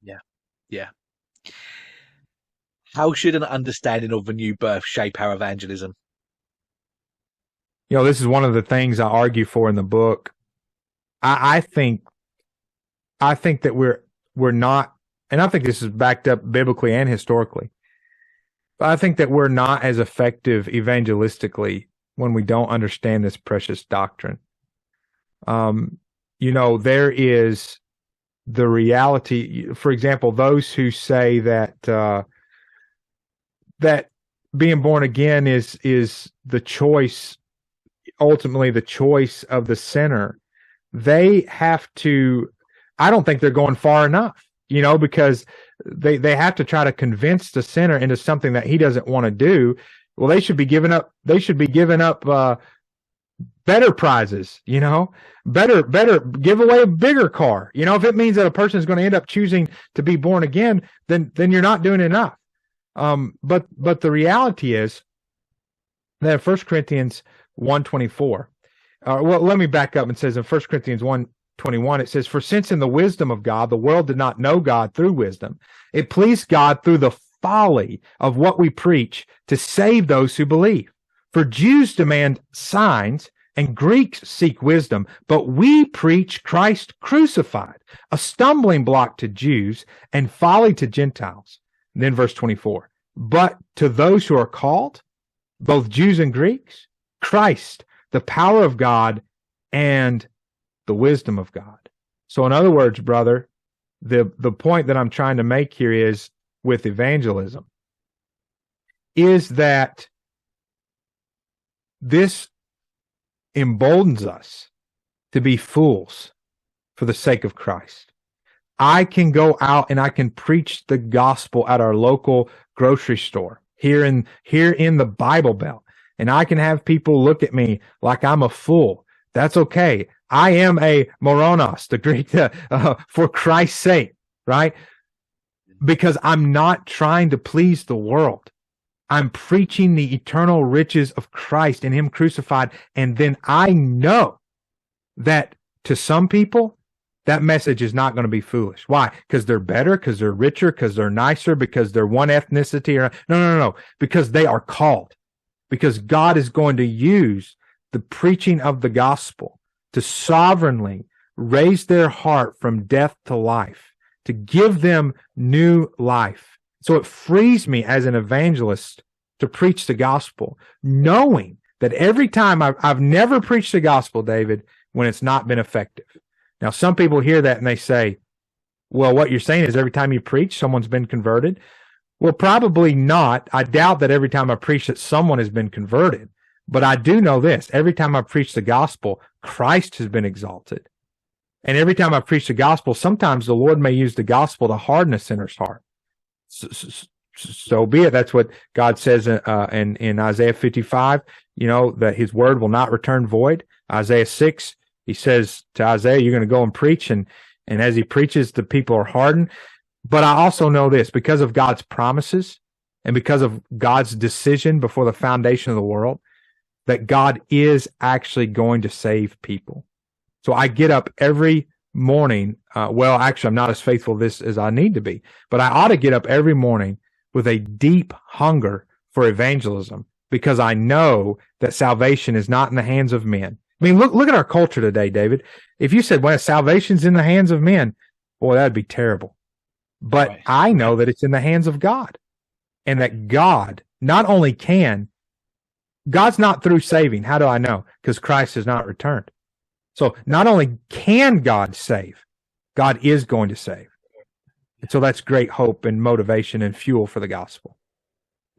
Yeah. Yeah. How should an understanding of the new birth shape our evangelism? This is one of the things I argue for in the book. I think that we're not, and I think this is backed up biblically and historically, but I think that we're not as effective evangelistically when we don't understand this precious doctrine. There is the reality, for example, those who say that that being born again is the choice, ultimately the choice of the sinner. They have to, I don't think they're going far enough, because they have to try to convince the sinner into something that he doesn't want to do. Well, they should be giving up better prizes, better give away a bigger car. If it means that a person is going to end up choosing to be born again, then you're not doing enough. But the reality is that in 1 Corinthians 1:24, well, let me back up. It says in 1 Corinthians 1:21, it says, "For since in the wisdom of God, the world did not know God through wisdom, it pleased God through the folly of what we preach to save those who believe. For Jews demand signs and Greeks seek wisdom, but we preach Christ crucified, a stumbling block to Jews and folly to Gentiles." And then verse 24, "But to those who are called, both Jews and Greeks, Christ, the power of God and the wisdom of God." So in other words, brother, the point that I'm trying to make here is with evangelism is that this emboldens us to be fools for the sake of Christ. I can go out and I can preach the gospel at our local grocery store here in the Bible Belt, and I can have people look at me like I'm a fool. That's okay. I am a moronos, the Greek, for Christ's sake, right? Because I'm not trying to please the world. I'm preaching the eternal riches of Christ and Him crucified, and then I know that to some people, that message is not going to be foolish. Why? Because they're better, because they're richer, because they're nicer, because they're one ethnicity. No. Because they are called. Because God is going to use the preaching of the gospel to sovereignly raise their heart from death to life, to give them new life. So it frees me as an evangelist to preach the gospel, knowing that every time I've never preached the gospel, David, when it's not been effective. Now, some people hear that and they say, well, what you're saying is every time you preach, someone's been converted. Well, probably not. I doubt that every time I preach that someone has been converted. But I do know this. Every time I preach the gospel, Christ has been exalted. And every time I preach the gospel, sometimes the Lord may use the gospel to harden a sinner's heart. So be it. That's what God says in Isaiah 55, that His word will not return void. Isaiah 6, He says to Isaiah, you're going to go and preach. And as He preaches, the people are hardened. But I also know this, because of God's promises and because of God's decision before the foundation of the world, that God is actually going to save people. So I get up every morning. Actually, I'm not as faithful this as I need to be, but I ought to get up every morning with a deep hunger for evangelism, because I know that salvation is not in the hands of men. I mean, look at our culture today, David. If you said, well, salvation's in the hands of men, boy, that'd be terrible. But right. I know that it's in the hands of God, and that God not only God's not through saving. How do I know? Because Christ has not returned. So not only can God save, God is going to save. And so that's great hope and motivation and fuel for the gospel.